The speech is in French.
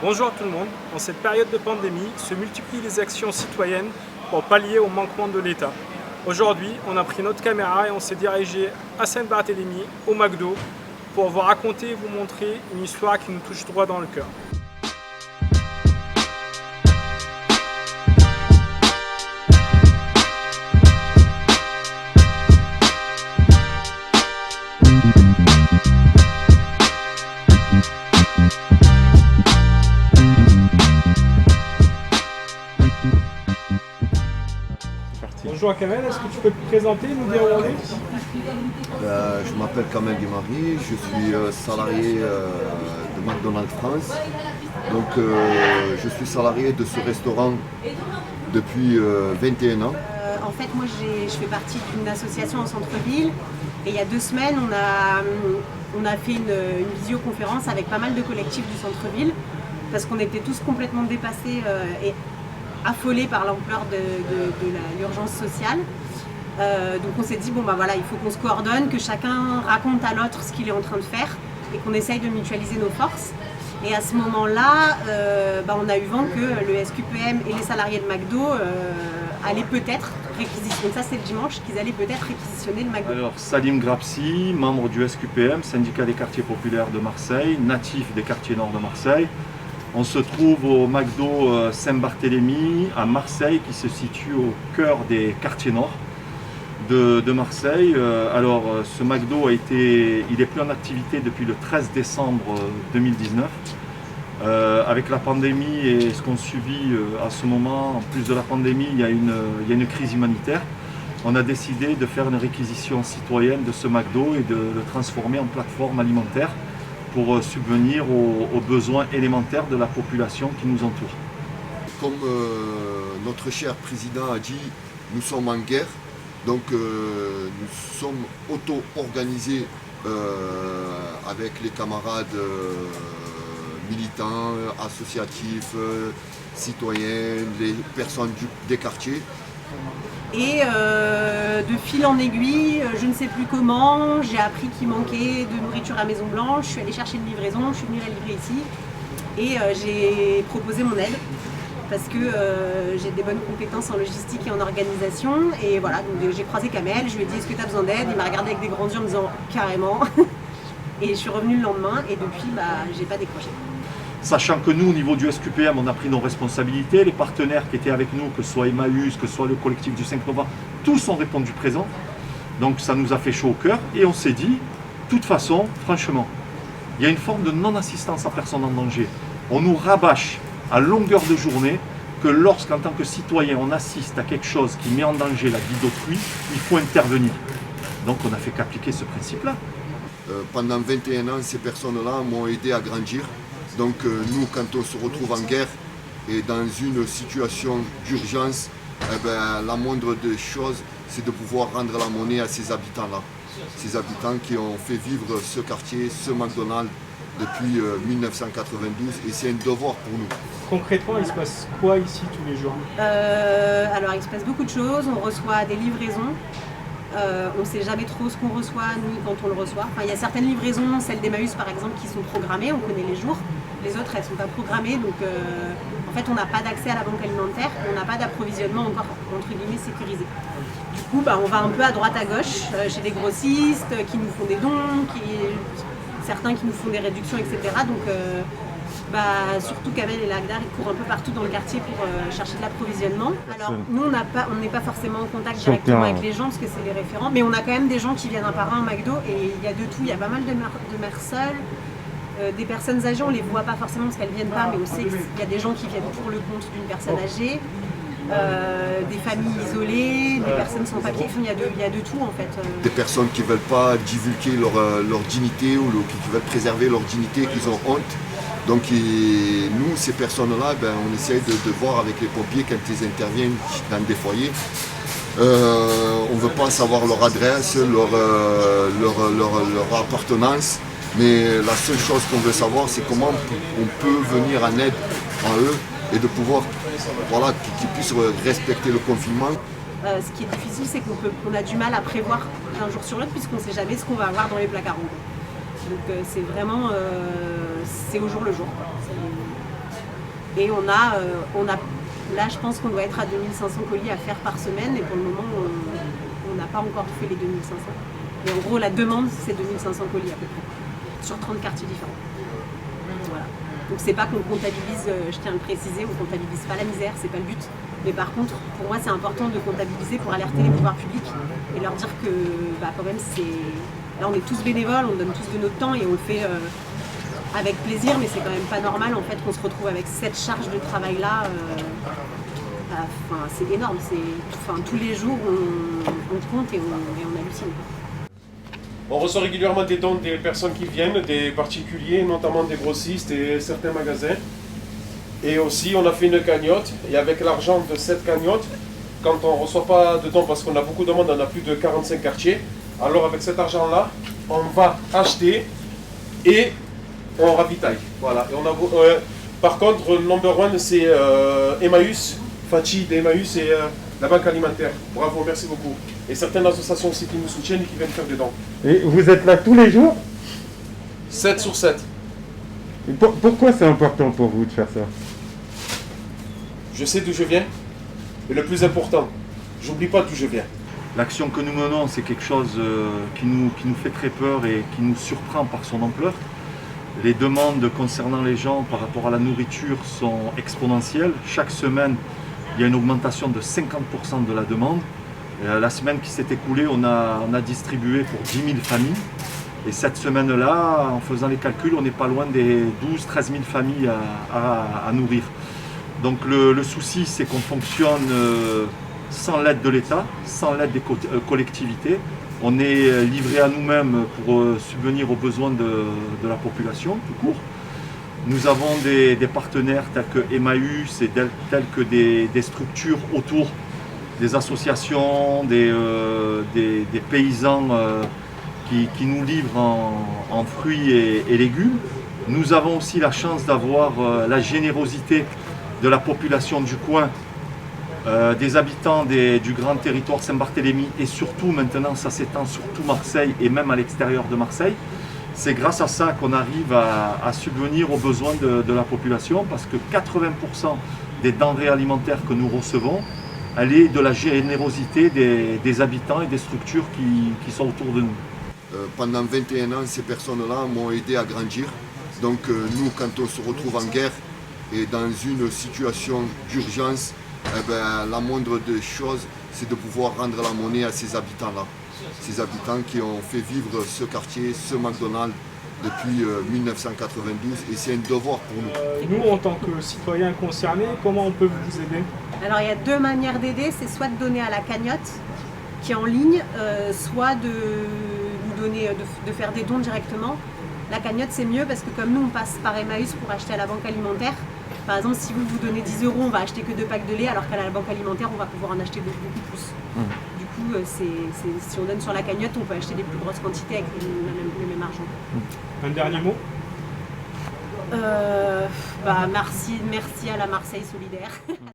Bonjour à tout le monde. En cette période de pandémie, se multiplient les actions citoyennes pour pallier au manquement de l'État. Aujourd'hui, on a pris notre caméra et on s'est dirigé à Saint-Barthélemy, au McDo, pour vous raconter et vous montrer une histoire qui nous touche droit dans le cœur. Bonjour Kamel, est-ce que tu peux te présenter, nous dire où on est? Je m'appelle Kamel Guimari, je suis salarié de McDonald's France. Donc je suis salarié de ce restaurant depuis 21 ans. En fait, moi, je fais partie d'une association en centre-ville et il y a 2 semaines, on a fait une visioconférence avec pas mal de collectifs du centre-ville parce qu'on était tous complètement dépassés et affolés par l'ampleur de l'urgence sociale. Donc on s'est dit, bon bah voilà, il faut qu'on se coordonne, que chacun raconte à l'autre ce qu'il est en train de faire et qu'on essaye de mutualiser nos forces. Et à ce moment-là, on a eu vent que le SQPM et les salariés de McDo allaient peut-être réquisitionner, ça c'est le dimanche, qu'ils allaient peut-être réquisitionner le McDo. Alors Salim Grapsi, membre du SQPM, syndicat des quartiers populaires de Marseille, natif des quartiers nord de Marseille. On se trouve au McDo Saint-Barthélemy à Marseille, qui se situe au cœur des quartiers nord de Marseille. Ce McDo il est plus en activité depuis le 13 décembre 2019. Avec la pandémie et ce qu'on subit à ce moment, en plus de la pandémie, il y a une crise humanitaire. On a décidé de faire une réquisition citoyenne de ce McDo et de le transformer en plateforme alimentaire pour subvenir aux besoins élémentaires de la population qui nous entoure. Comme notre cher président a dit, nous sommes en guerre, donc nous sommes auto-organisés avec les camarades militants, associatifs, citoyens, les personnes des quartiers. Et de fil en aiguille, je ne sais plus comment, j'ai appris qu'il manquait de nourriture à Maison Blanche, je suis allée chercher une livraison, je suis venue la livrer ici et j'ai proposé mon aide parce que j'ai des bonnes compétences en logistique et en organisation. Et voilà, donc j'ai croisé Kamel, je lui ai dit est-ce que tu as besoin d'aide? Il m'a regardé avec des grands yeux en me disant carrément. Et je suis revenue le lendemain et depuis, j'ai pas décroché. Sachant que nous, au niveau du SQPM, on a pris nos responsabilités, les partenaires qui étaient avec nous, que ce soit Emmaüs, que ce soit le collectif du 5 novembre, tous ont répondu présent. Donc ça nous a fait chaud au cœur et on s'est dit, de toute façon, franchement, il y a une forme de non-assistance à personne en danger. On nous rabâche à longueur de journée que lorsqu'en tant que citoyen, on assiste à quelque chose qui met en danger la vie d'autrui, il faut intervenir. Donc on n'a fait qu'appliquer ce principe-là. Pendant 21 ans, ces personnes-là m'ont aidé à grandir. Donc nous, quand on se retrouve en guerre et dans une situation d'urgence, la moindre des choses, c'est de pouvoir rendre la monnaie à ces habitants-là. Ces habitants qui ont fait vivre ce quartier, ce McDonald's depuis 1992 et c'est un devoir pour nous. Concrètement, il se passe quoi ici tous les jours? Alors il se passe beaucoup de choses, on reçoit des livraisons. On ne sait jamais trop ce qu'on reçoit, ni quand on le reçoit. Enfin, il y a certaines livraisons, celles d'Emmaüs par exemple, qui sont programmées, on connaît les jours. Les autres, elles ne sont pas programmées, donc en fait, on n'a pas d'accès à la banque alimentaire, on n'a pas d'approvisionnement encore, entre guillemets, sécurisé. Du coup, on va un peu à droite à gauche, chez des grossistes qui nous font des dons, certains qui nous font des réductions, etc. Donc, surtout Kamel et Lagdar, ils courent un peu partout dans le quartier pour chercher de l'approvisionnement. Alors nous, on n'est pas forcément en contact directement avec les gens parce que c'est les référents, mais on a quand même des gens qui viennent un par un au McDo et il y a de tout. Il y a pas mal de mères seules, des personnes âgées, on les voit pas forcément parce qu'elles viennent pas, mais on sait qu'il y a des gens qui viennent pour le compte d'une personne âgée, des familles isolées, des personnes sans papier, enfin, il y a de tout en fait. Des personnes qui ne veulent pas divulguer leur dignité ou qui veulent préserver leur dignité, qui ont honte. Donc nous, ces personnes-là, on essaye de voir avec les pompiers quand ils interviennent dans des foyers. On ne veut pas savoir leur adresse, leur appartenance, mais la seule chose qu'on veut savoir, c'est comment on peut venir en aide à eux et de pouvoir, qu'ils puissent respecter le confinement. Ce qui est difficile, c'est qu'on a du mal à prévoir d'un jour sur l'autre puisqu'on ne sait jamais ce qu'on va avoir dans les placards. Donc c'est vraiment c'est au jour le jour. Et là, je pense qu'on doit être à 2500 colis à faire par semaine, et pour le moment, on n'a pas encore fait les 2500. Et en gros, la demande, c'est 2500 colis à peu près, sur 30 quartiers différents. Voilà. Donc c'est pas qu'on comptabilise, je tiens à le préciser, on comptabilise pas la misère, c'est pas le but. Mais par contre, pour moi, c'est important de comptabiliser pour alerter les pouvoirs publics et leur dire que, quand même, là, on est tous bénévoles, on donne tous de notre temps et on le fait avec plaisir, mais c'est quand même pas normal en fait qu'on se retrouve avec cette charge de travail là. C'est énorme. Tous les jours, on compte et on hallucine. On reçoit régulièrement des dons des personnes qui viennent, des particuliers, notamment des grossistes et certains magasins. Et aussi, on a fait une cagnotte, et avec l'argent de cette cagnotte, quand on ne reçoit pas de dons, parce qu'on a beaucoup de monde, on a plus de 45 quartiers, alors avec cet argent-là, on va acheter et on ravitaille. Voilà. Et par contre, le number one, c'est Emmaüs, Fachi d'Emmaüs et la Banque Alimentaire. Bravo, merci beaucoup. Et certaines associations aussi qui nous soutiennent et qui viennent faire des dons. Et vous êtes là tous les jours? 7 sur 7. Et pourquoi c'est important pour vous de faire ça? Je sais d'où je viens, et le plus important, j'oublie pas d'où je viens. L'action que nous menons, c'est quelque chose qui nous fait très peur et qui nous surprend par son ampleur. Les demandes concernant les gens par rapport à la nourriture sont exponentielles. Chaque semaine, il y a une augmentation de 50% de la demande. La semaine qui s'est écoulée, on a distribué pour 10 000 familles. Et cette semaine-là, en faisant les calculs, on n'est pas loin des 12-13 000 familles à nourrir. Donc le souci, c'est qu'on fonctionne sans l'aide de l'État, sans l'aide des collectivités. On est livré à nous-mêmes pour subvenir aux besoins de la population, tout court. Nous avons des partenaires tels que Emmaüs et tels que des structures autour, des associations, des paysans qui nous livrent en fruits et légumes. Nous avons aussi la chance d'avoir la générosité de la population du coin, des habitants du grand territoire Saint-Barthélemy, et surtout maintenant ça s'étend sur tout Marseille et même à l'extérieur de Marseille. C'est grâce à ça qu'on arrive à subvenir aux besoins de la population, parce que 80% des denrées alimentaires que nous recevons, elle est de la générosité des habitants et des structures qui sont autour de nous. Pendant 21 ans, ces personnes-là m'ont aidé à grandir. Donc nous, quand on se retrouve en guerre et dans une situation d'urgence, la moindre des choses, c'est de pouvoir rendre la monnaie à ces habitants-là. Ces habitants qui ont fait vivre ce quartier, ce McDonald's depuis 1992, et c'est un devoir pour nous. Nous, en tant que citoyens concernés, comment on peut vous aider? Alors il y a deux manières d'aider, c'est soit de donner à la cagnotte qui est en ligne, soit de nous donner, de faire des dons directement. La cagnotte c'est mieux parce que comme nous on passe par Emmaüs pour acheter à la banque alimentaire, par exemple si vous donnez 10 €, on va acheter que 2 packs de lait, alors qu'à la banque alimentaire on va pouvoir en acheter beaucoup plus. Du coup si on donne sur la cagnotte, on peut acheter des plus grosses quantités avec le même argent. Un dernier mot? Merci à la Marseille solidaire.